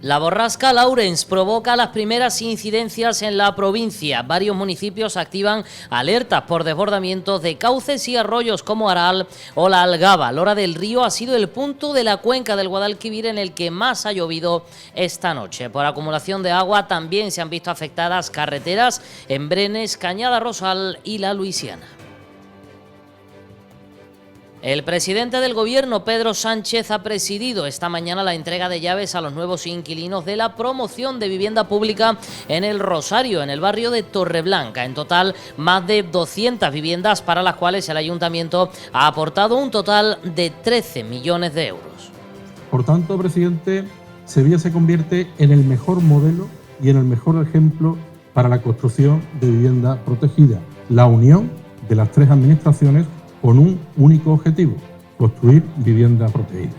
La borrasca Laurence provoca las primeras incidencias en la provincia. Varios municipios activan alertas por desbordamientos de cauces y arroyos como Aral o la Algaba. Lora del Río ha sido el punto de la cuenca del Guadalquivir en el que más ha llovido esta noche. Por acumulación de agua también se han visto afectadas carreteras en Brenes, Cañada Rosal y la Luisiana. El presidente del Gobierno, Pedro Sánchez, ha presidido esta mañana la entrega de llaves a los nuevos inquilinos de la promoción de vivienda pública en el Rosario, en el barrio de Torreblanca. En total, más de 200 viviendas para las cuales el Ayuntamiento ha aportado un total de 13 millones de euros. Por tanto, presidente, Sevilla se convierte en el mejor modelo y en el mejor ejemplo para la construcción de vivienda protegida. La unión de las tres administraciones con un único objetivo: construir vivienda protegida.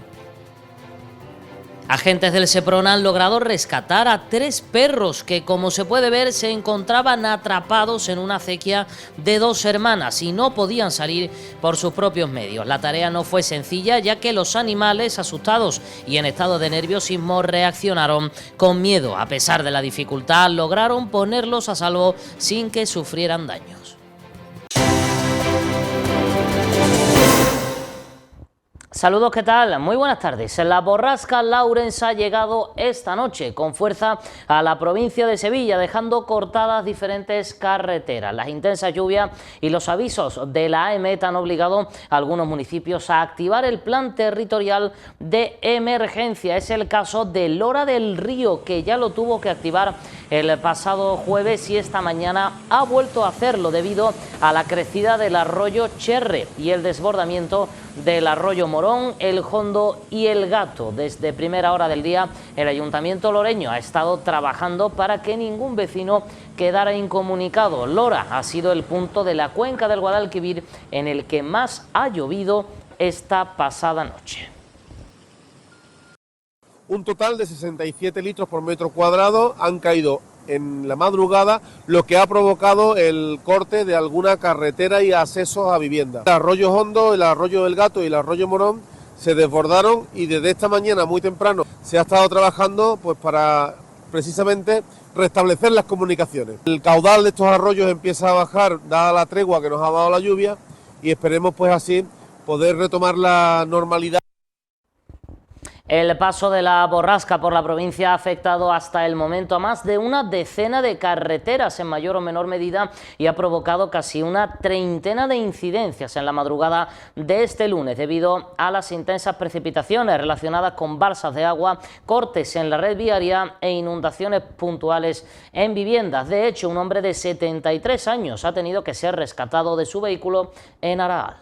Agentes del Seprona han logrado rescatar a 3 perros que, como se puede ver, se encontraban atrapados en una acequia de 2 hermanas y no podían salir por sus propios medios. La tarea no fue sencilla, ya que los animales, asustados y en estado de nerviosismo, reaccionaron con miedo. A pesar de la dificultad, lograron ponerlos a salvo sin que sufrieran daños. Saludos, ¿qué tal? Muy buenas tardes. La borrasca Laurence ha llegado esta noche con fuerza a la provincia de Sevilla, dejando cortadas diferentes carreteras. Las intensas lluvias y los avisos de la AEMET han obligado a algunos municipios a activar el plan territorial de emergencia. Es el caso de Lora del Río, que ya lo tuvo que activar el pasado jueves y esta mañana ha vuelto a hacerlo debido a la crecida del arroyo Cherre y el desbordamiento del arroyo Morón, el Hondo y el Gato. Desde primera hora del día, el Ayuntamiento loreño ha estado trabajando para que ningún vecino quedara incomunicado. Lora ha sido el punto de la cuenca del Guadalquivir en el que más ha llovido esta pasada noche. Un total de 67 litros por metro cuadrado han caído en la madrugada, lo que ha provocado el corte de alguna carretera y accesos a viviendas. El arroyo Hondo, el arroyo del Gato y el arroyo Morón se desbordaron y desde esta mañana muy temprano se ha estado trabajando pues para precisamente restablecer las comunicaciones. El caudal de estos arroyos empieza a bajar dada la tregua que nos ha dado la lluvia y esperemos pues así poder retomar la normalidad. El paso de la borrasca por la provincia ha afectado hasta el momento a más de una decena de carreteras en mayor o menor medida y ha provocado casi una treintena de incidencias en la madrugada de este lunes debido a las intensas precipitaciones relacionadas con balsas de agua, cortes en la red viaria e inundaciones puntuales en viviendas. De hecho, un hombre de 73 años ha tenido que ser rescatado de su vehículo en Araal.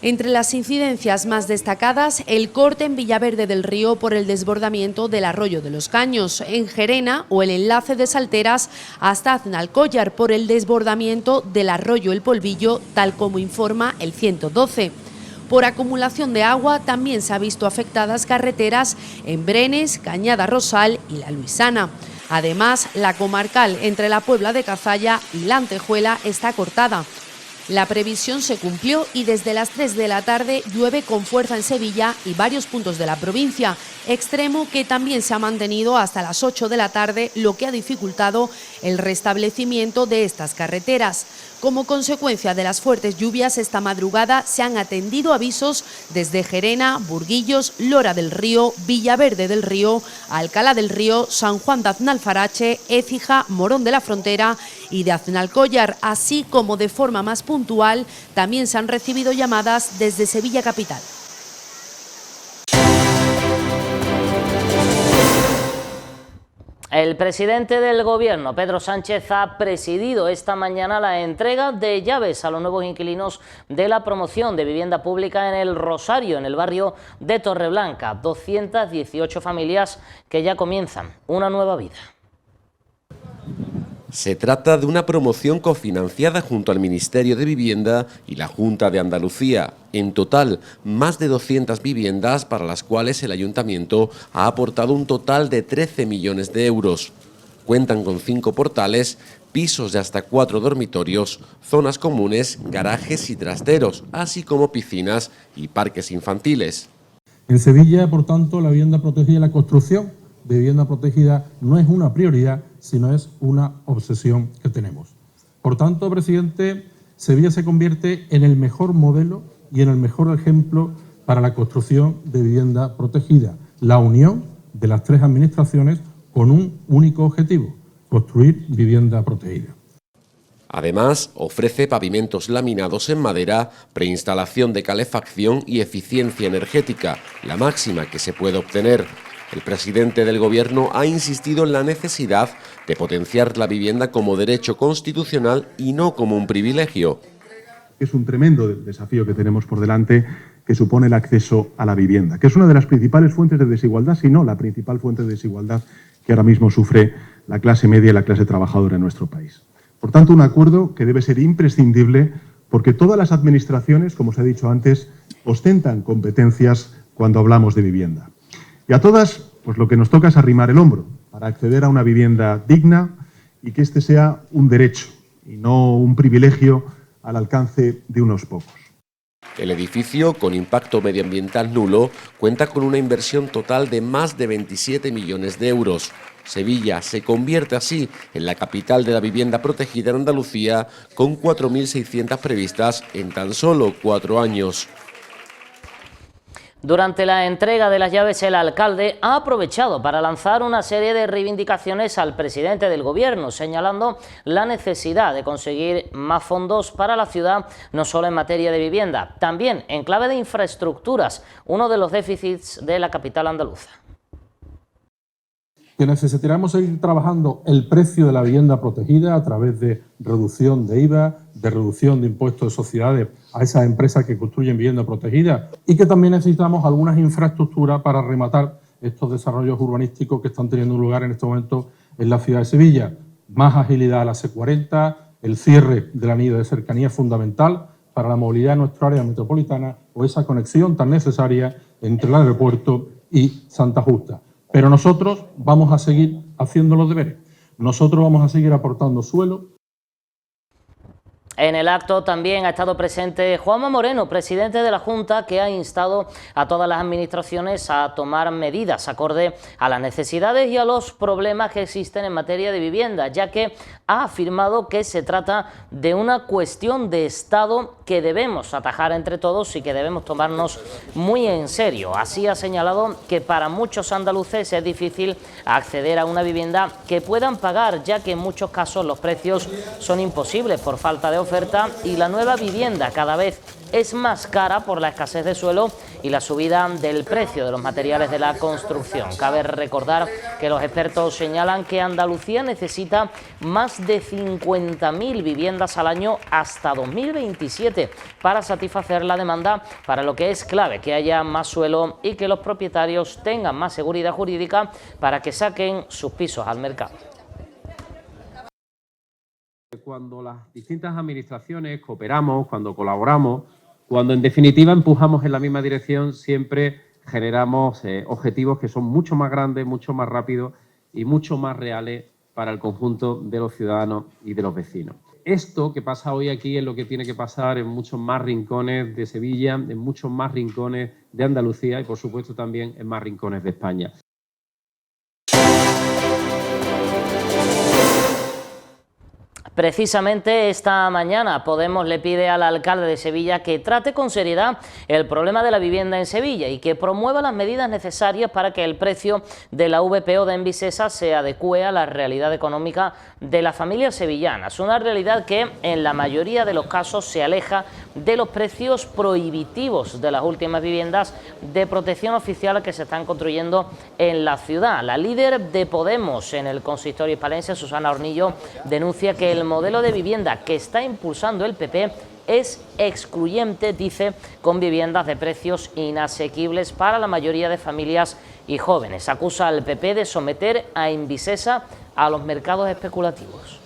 Entre las incidencias más destacadas, el corte en Villaverde del Río por el desbordamiento del arroyo de los Caños, en Gerena, o el enlace de Salteras hasta Aznalcóllar por el desbordamiento del arroyo El Polvillo, tal como informa el 112. Por acumulación de agua también se ha visto afectadas carreteras en Brenes, Cañada Rosal y la Luisiana. Además, la comarcal entre la Puebla de Cazalla y la Antejuela está cortada. La previsión se cumplió y desde las 3 de la tarde llueve con fuerza en Sevilla y varios puntos de la provincia, extremo que también se ha mantenido hasta las 8 de la tarde, lo que ha dificultado el restablecimiento de estas carreteras. Como consecuencia de las fuertes lluvias esta madrugada se han atendido avisos desde Gerena, Burguillos, Lora del Río, Villaverde del Río, Alcalá del Río, San Juan de Aznalfarache, Écija, Morón de la Frontera y de Aznalcóllar, así como de forma más puntual también se han recibido llamadas desde Sevilla capital. El presidente del Gobierno, Pedro Sánchez, ha presidido esta mañana la entrega de llaves a los nuevos inquilinos de la promoción de vivienda pública en el Rosario, en el barrio de Torreblanca. 218 familias que ya comienzan una nueva vida. Se trata de una promoción cofinanciada junto al Ministerio de Vivienda y la Junta de Andalucía. En total, más de 200 viviendas para las cuales el Ayuntamiento ha aportado un total de 13 millones de euros. Cuentan con 5 portales, pisos de hasta 4 dormitorios, zonas comunes, garajes y trasteros, así como piscinas y parques infantiles. En Sevilla, por tanto, la vivienda protegida y la construcción de vivienda protegida no es una prioridad, sino es una obsesión que tenemos. Por tanto, presidente, Sevilla se convierte en el mejor modelo y en el mejor ejemplo para la construcción de vivienda protegida, la unión de las tres administraciones con un único objetivo: construir vivienda protegida. Además, ofrece pavimentos laminados en madera, preinstalación de calefacción y eficiencia energética, la máxima que se puede obtener. El presidente del Gobierno ha insistido en la necesidad de potenciar la vivienda como derecho constitucional y no como un privilegio. Es un tremendo desafío que tenemos por delante, que supone el acceso a la vivienda, que es una de las principales fuentes de desigualdad, si no la principal fuente de desigualdad que ahora mismo sufre la clase media y la clase trabajadora en nuestro país. Por tanto, un acuerdo que debe ser imprescindible porque todas las administraciones, como os he dicho antes, ostentan competencias cuando hablamos de vivienda. Y a todas, pues lo que nos toca es arrimar el hombro para acceder a una vivienda digna y que este sea un derecho y no un privilegio al alcance de unos pocos. El edificio, con impacto medioambiental nulo, cuenta con una inversión total de más de 27 millones de euros. Sevilla se convierte así en la capital de la vivienda protegida en Andalucía, con 4.600 previstas en tan solo 4 años. Durante la entrega de las llaves, el alcalde ha aprovechado para lanzar una serie de reivindicaciones al presidente del Gobierno, señalando la necesidad de conseguir más fondos para la ciudad, no solo en materia de vivienda, también en clave de infraestructuras, uno de los déficits de la capital andaluza. Que necesitaremos seguir trabajando el precio de la vivienda protegida a través de reducción de IVA, de reducción de impuestos de sociedades a esas empresas que construyen vivienda protegida, y que también necesitamos algunas infraestructuras para rematar estos desarrollos urbanísticos que están teniendo lugar en este momento en la ciudad de Sevilla. Más agilidad a la C40, el cierre del anillo de cercanía fundamental para la movilidad en nuestra área metropolitana o esa conexión tan necesaria entre el aeropuerto y Santa Justa. Pero nosotros vamos a seguir haciendo los deberes. Nosotros vamos a seguir aportando suelo. En el acto también ha estado presente Juanma Moreno, presidente de la Junta, que ha instado a todas las administraciones a tomar medidas acorde a las necesidades y a los problemas que existen en materia de vivienda, ya que ha afirmado que se trata de una cuestión de Estado que debemos atajar entre todos y que debemos tomarnos muy en serio. Así ha señalado que para muchos andaluces es difícil acceder a una vivienda que puedan pagar, ya que en muchos casos los precios son imposibles por falta de oferta y la nueva vivienda cada vez es más cara por la escasez de suelo y la subida del precio de los materiales de la construcción. Cabe recordar que los expertos señalan que Andalucía necesita más de 50.000 viviendas al año hasta 2027 para satisfacer la demanda, para lo que es clave que haya más suelo y que los propietarios tengan más seguridad jurídica para que saquen sus pisos al mercado. Cuando las distintas administraciones cooperamos, cuando colaboramos, cuando en definitiva empujamos en la misma dirección, siempre generamos objetivos que son mucho más grandes, mucho más rápidos y mucho más reales para el conjunto de los ciudadanos y de los vecinos. Esto que pasa hoy aquí es lo que tiene que pasar en muchos más rincones de Sevilla, en muchos más rincones de Andalucía y por supuesto también en más rincones de España. Precisamente esta mañana Podemos le pide al alcalde de Sevilla que trate con seriedad el problema de la vivienda en Sevilla y que promueva las medidas necesarias para que el precio de la VPO de Envisesa se adecue a la realidad económica de las familias sevillanas. Una realidad que en la mayoría de los casos se aleja de los precios prohibitivos de las últimas viviendas de protección oficial que se están construyendo en la ciudad. La líder de Podemos en el consistorio hispalense, Susana Hornillo, denuncia que el modelo de vivienda que está impulsando el PP es excluyente, dice, con viviendas de precios inasequibles para la mayoría de familias y jóvenes. Acusa al PP de someter a Envisesa a los mercados especulativos.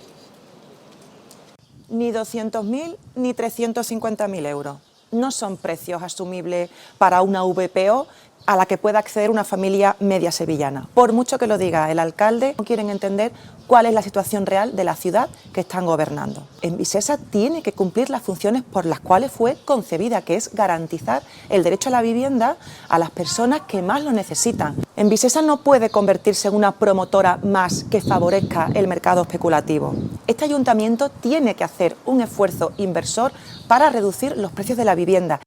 Ni 200.000 ni 350.000 euros. No son precios asumibles para una VPO a la que pueda acceder una familia media sevillana. Por mucho que lo diga el alcalde, no quieren entender cuál es la situación real de la ciudad que están gobernando. Envisesa tiene que cumplir las funciones por las cuales fue concebida, que es garantizar el derecho a la vivienda a las personas que más lo necesitan. Envisesa no puede convertirse en una promotora más que favorezca el mercado especulativo. Este ayuntamiento tiene que hacer un esfuerzo inversor para reducir los precios de la vivienda.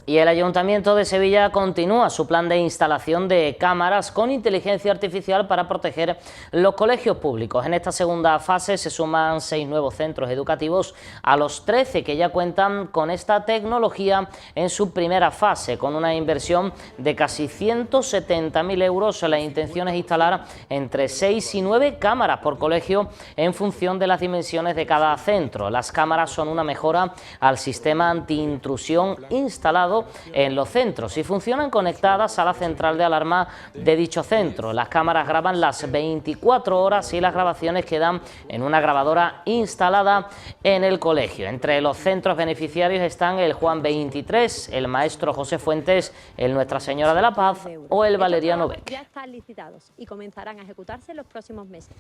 Y el Ayuntamiento de Sevilla continúa su plan de instalación de cámaras con inteligencia artificial para proteger los colegios públicos. En esta segunda fase se suman 6 nuevos centros educativos a los 13 que ya cuentan con esta tecnología en su primera fase, con una inversión de casi 170.000 euros. La intención es instalar entre 6 y 9 cámaras por colegio en función de las dimensiones de cada centro. Las cámaras son una mejora al sistema antiintrusión instalado en los centros y funcionan conectadas a la central de alarma de dicho centro. Las cámaras graban las 24 horas y las grabaciones quedan en una grabadora instalada en el colegio. Entre los centros beneficiarios están el Juan 23, el Maestro José Fuentes, el Nuestra Señora de la Paz o el Valeriano Beck. Ya están licitados y comenzarán a ejecutarse en los próximos meses.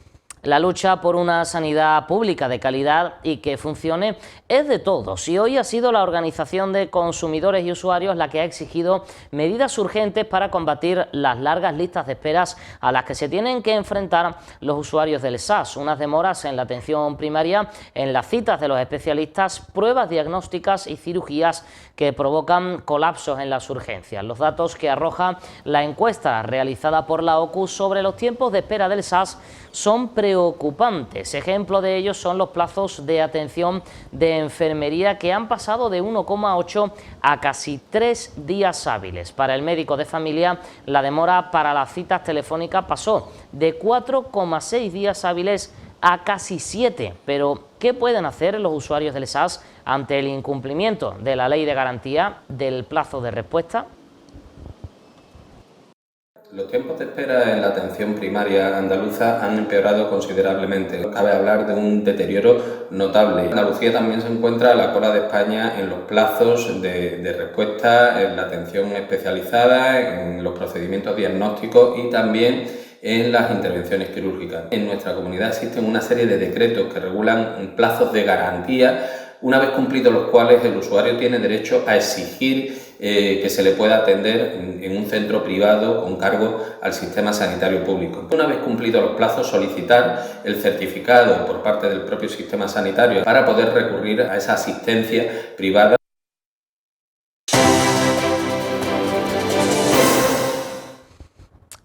La lucha por una sanidad pública de calidad y que funcione es de todos, y hoy ha sido la Organización de Consumidores y Usuarios la que ha exigido medidas urgentes para combatir las largas listas de esperas a las que se tienen que enfrentar los usuarios del SAS, unas demoras en la atención primaria, en las citas de los especialistas, pruebas diagnósticas y cirugías que provocan colapsos en las urgencias. Los datos que arroja la encuesta realizada por la OCU sobre los tiempos de espera del SAS son preocupantes. Ejemplo de ellos son los plazos de atención de enfermería, que han pasado de 1,8 a casi 3 días hábiles. Para el médico de familia, la demora para las citas telefónicas pasó de 4,6 días hábiles a casi 7. Pero, ¿qué pueden hacer los usuarios del SAS ante el incumplimiento de la ley de garantía del plazo de respuesta? Los tiempos de espera en la atención primaria andaluza han empeorado considerablemente. Cabe hablar de un deterioro notable. Andalucía también se encuentra a la cola de España en los plazos de respuesta en la atención especializada, en los procedimientos diagnósticos y también en las intervenciones quirúrgicas. En nuestra comunidad existen una serie de decretos que regulan plazos de garantía, una vez cumplidos los cuales el usuario tiene derecho a exigir que se le pueda atender en un centro privado con cargo al sistema sanitario público. Una vez cumplidos los plazos, solicitar el certificado por parte del propio sistema sanitario para poder recurrir a esa asistencia privada.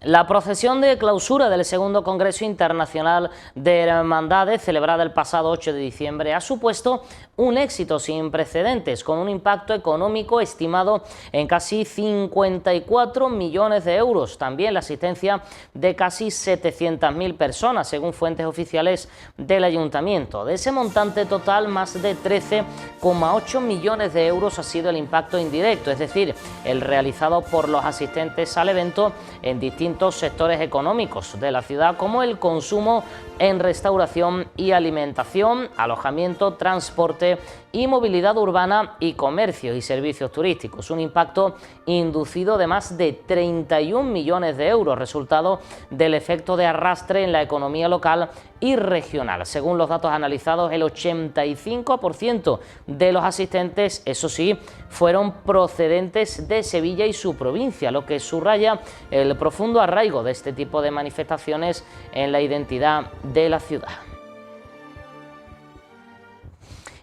La procesión de clausura del segundo Congreso Internacional de Hermandades, celebrada el pasado 8 de diciembre, ha supuesto un éxito sin precedentes, con un impacto económico estimado en casi 54 millones de euros. También la asistencia de casi 700.000 personas, según fuentes oficiales del Ayuntamiento. De ese montante total, más de 13,8 millones de euros ha sido el impacto indirecto, es decir, el realizado por los asistentes al evento en distintos sectores económicos de la ciudad, como el consumo en restauración y alimentación, alojamiento, transporte y movilidad urbana y comercio y servicios turísticos. Un impacto inducido de más de 31 millones de euros, resultado del efecto de arrastre en la economía local y regional. Según los datos analizados, el 85% de los asistentes, eso sí, fueron procedentes de Sevilla y su provincia, lo que subraya el profundo arraigo de este tipo de manifestaciones en la identidad de la ciudad.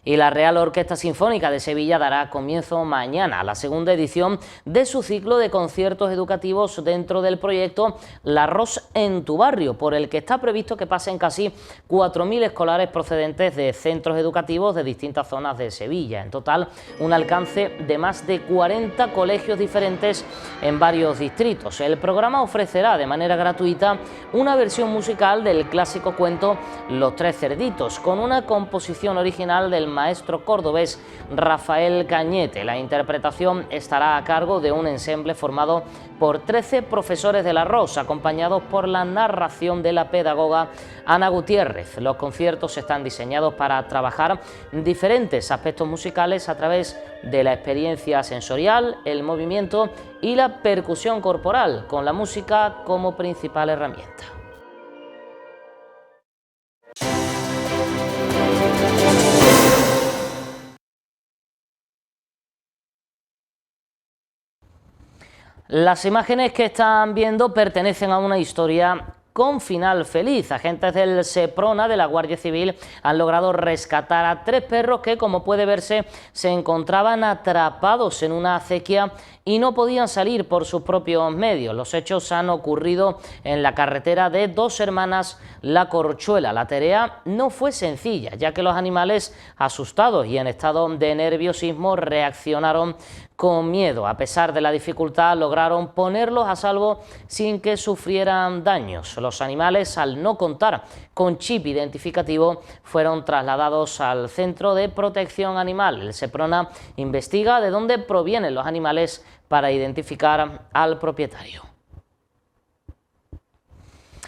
Y la Real Orquesta Sinfónica de Sevilla dará comienzo mañana a la segunda edición de su ciclo de conciertos educativos dentro del proyecto La Ros en tu barrio, por el que está previsto que pasen casi 4.000 escolares procedentes de centros educativos de distintas zonas de Sevilla. En total, un alcance de más de 40 colegios diferentes en varios distritos. El programa ofrecerá de manera gratuita una versión musical del clásico cuento Los Tres Cerditos, con una composición original del maestro cordobés Rafael Cañete. La interpretación estará a cargo de un ensemble formado por 13 profesores del arroz, acompañados por la narración de la pedagoga Ana Gutiérrez. Los conciertos están diseñados para trabajar diferentes aspectos musicales a través de la experiencia sensorial, el movimiento y la percusión corporal, con la música como principal herramienta. Las imágenes que están viendo pertenecen a una historia con final feliz. Agentes del Seprona de la Guardia Civil han logrado rescatar a 3 perros que, como puede verse, se encontraban atrapados en una acequia y no podían salir por sus propios medios. Los hechos han ocurrido en la carretera de Dos Hermanas La Corchuela. La tarea no fue sencilla, ya que los animales, asustados y en estado de nerviosismo, reaccionaron con miedo. A pesar de la dificultad, lograron ponerlos a salvo sin que sufrieran daños. Los animales, al no contar con chip identificativo, fueron trasladados al Centro de Protección Animal. El Seprona investiga de dónde provienen los animales para identificar al propietario.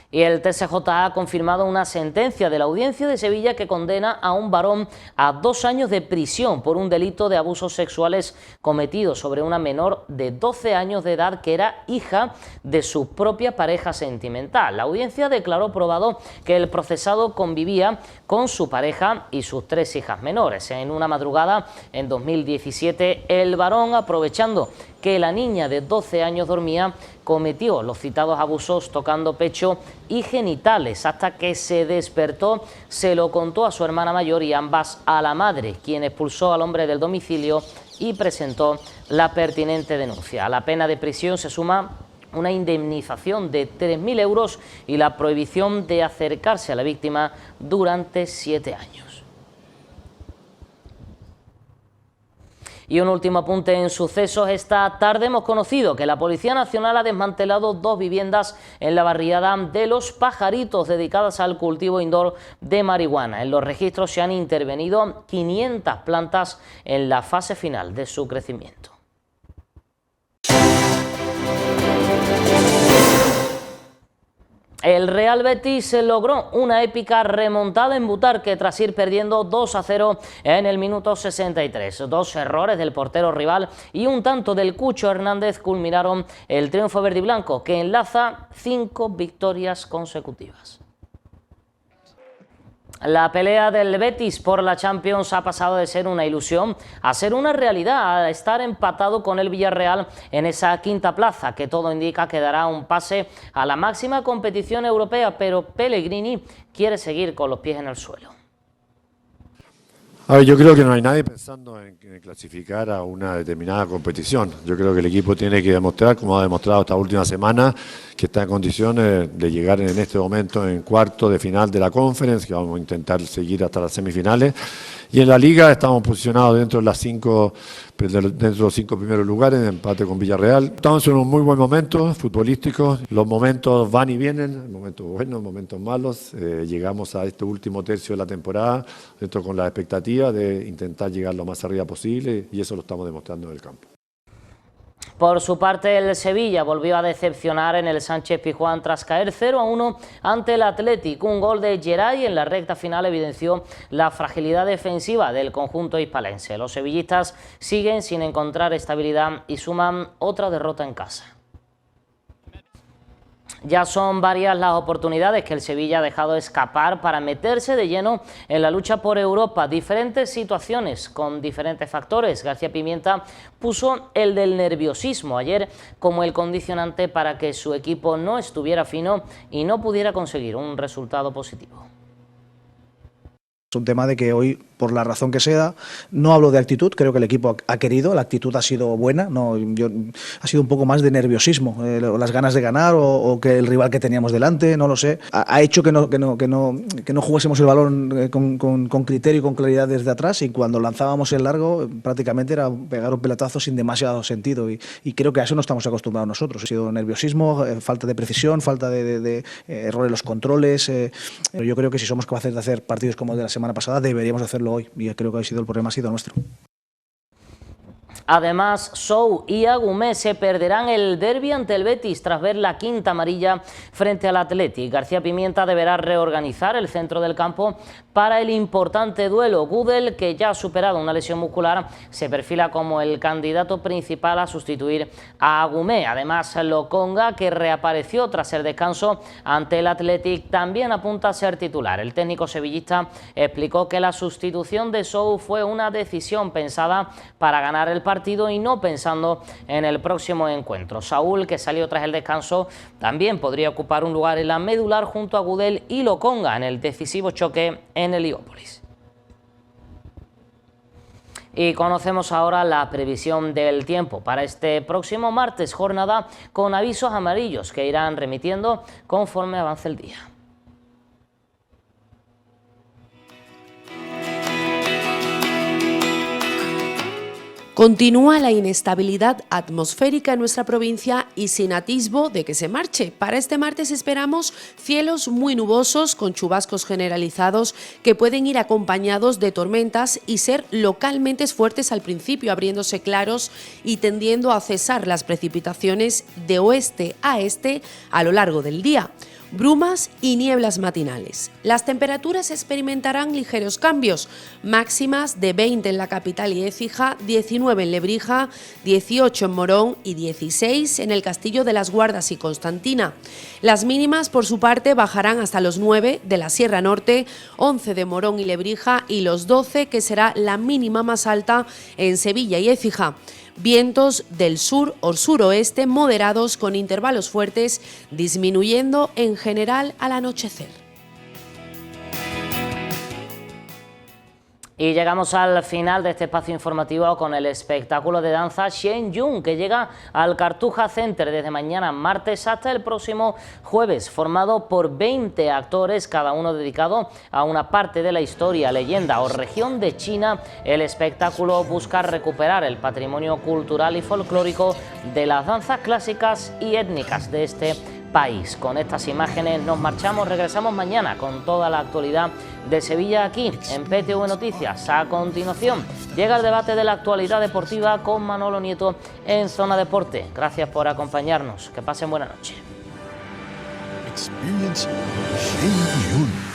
Y el TSJ ha confirmado una sentencia de la Audiencia de Sevilla que condena a un varón a 2 años de prisión por un delito de abusos sexuales cometido sobre una menor de 12 años de edad que era hija de su propia pareja sentimental. La audiencia declaró probado que el procesado convivía con su pareja y sus 3 hijas menores. En una madrugada, en 2017, el varón, aprovechando que la niña de 12 años dormía, cometió los citados abusos tocando pecho y genitales. Hasta que se despertó, se lo contó a su hermana mayor y ambas a la madre, quien expulsó al hombre del domicilio y presentó la pertinente denuncia. A la pena de prisión se suma una indemnización de 3.000 euros y la prohibición de acercarse a la víctima durante 7 años. Y un último apunte en sucesos. Esta tarde hemos conocido que la Policía Nacional ha desmantelado 2 viviendas en la barriada de Los Pajaritos dedicadas al cultivo indoor de marihuana. En los registros se han intervenido 500 plantas en la fase final de su crecimiento. El Real Betis logró una épica remontada en Butarque tras ir perdiendo 2-0 en el minuto 63. 2 errores del portero rival y un tanto del Cucho Hernández culminaron el triunfo verde y blanco, que enlaza 5 victorias consecutivas. La pelea del Betis por la Champions ha pasado de ser una ilusión a ser una realidad, a estar empatado con el Villarreal en esa 5ª plaza, que todo indica que dará un pase a la máxima competición europea, pero Pellegrini quiere seguir con los pies en el suelo. A ver, yo creo que no hay nadie pensando en clasificar a una determinada competición. Yo creo que el equipo tiene que demostrar, como ha demostrado esta última semana, que está en condiciones de llegar en este momento en cuarto de final de la Conference, que vamos a intentar seguir hasta las semifinales. Y en la Liga estamos posicionados dentro de los 5 primeros lugares, en empate con Villarreal. Estamos en un muy buen momento futbolístico. Los momentos van y vienen, momentos buenos, momentos malos. Llegamos a este último tercio de la temporada, dentro con la expectativa de intentar llegar lo más arriba posible, y eso lo estamos demostrando en el campo. Por su parte, el Sevilla volvió a decepcionar en el Sánchez Pizjuán tras caer 0-1 ante el Athletic. Un gol de Geray en la recta final evidenció la fragilidad defensiva del conjunto hispalense. Los sevillistas siguen sin encontrar estabilidad y suman otra derrota en casa. Ya son varias las oportunidades que el Sevilla ha dejado escapar para meterse de lleno en la lucha por Europa. Diferentes situaciones con diferentes factores. García Pimienta puso el del nerviosismo ayer como el condicionante para que su equipo no estuviera fino y no pudiera conseguir un resultado positivo. Es un tema de que hoy, por la razón que sea, no hablo de actitud, creo que el equipo ha querido, la actitud ha sido buena, ha sido un poco más de nerviosismo, las ganas de ganar o que el rival que teníamos delante, no lo sé, ha hecho que no jugásemos el balón con criterio y con claridad desde atrás, y cuando lanzábamos el largo prácticamente era pegar un pelotazo sin demasiado sentido, y creo que a eso no estamos acostumbrados nosotros. Ha sido nerviosismo, falta de precisión, falta de error en los controles. Yo creo que si somos capaces de hacer partidos como el de la semana pasada, deberíamos hacerlo hacerlo hoy, y creo que el problema ha sido nuestro. Además, Sou y Agumé se perderán el derbi ante el Betis tras ver la quinta amarilla frente al Athletic. García Pimienta deberá reorganizar el centro del campo para el importante duelo. Gudel, que ya ha superado una lesión muscular, se perfila como el candidato principal a sustituir a Agumé. Además, Lokonga, que reapareció tras el descanso ante el Athletic, también apunta a ser titular. El técnico sevillista explicó que la sustitución de Sou fue una decisión pensada para ganar el partido y no pensando en el próximo encuentro. Saúl, que salió tras el descanso, también podría ocupar un lugar en la medular junto a Gudel y Lokonga en el decisivo choque en Heliópolis. Y conocemos ahora la previsión del tiempo para este próximo martes, jornada con avisos amarillos que irán remitiendo conforme avance el día. Continúa la inestabilidad atmosférica en nuestra provincia y sin atisbo de que se marche. Para este martes esperamos cielos muy nubosos con chubascos generalizados que pueden ir acompañados de tormentas y ser localmente fuertes al principio, abriéndose claros y tendiendo a cesar las precipitaciones de oeste a este a lo largo del día. Brumas y nieblas matinales. Las temperaturas experimentarán ligeros cambios, máximas de 20 en la capital y Écija, 19 en Lebrija, 18 en Morón y 16 en el Castillo de las Guardas y Constantina. Las mínimas, por su parte, bajarán hasta los 9 de la Sierra Norte, 11 de Morón y Lebrija y los 12, que será la mínima más alta en Sevilla y Écija. Vientos del sur o suroeste moderados con intervalos fuertes, disminuyendo en general al anochecer. Y llegamos al final de este espacio informativo con el espectáculo de danza Shen Yun, que llega al Cartuja Center desde mañana martes hasta el próximo jueves, formado por 20 actores, cada uno dedicado a una parte de la historia, leyenda o región de China. El espectáculo busca recuperar el patrimonio cultural y folclórico de las danzas clásicas y étnicas de este país. Con estas imágenes nos marchamos, regresamos mañana con toda la actualidad de Sevilla aquí en PTV Noticias. A continuación llega el debate de la actualidad deportiva con Manolo Nieto en Zona Deporte. Gracias por acompañarnos, que pasen buena noche. Experience Shen Yun.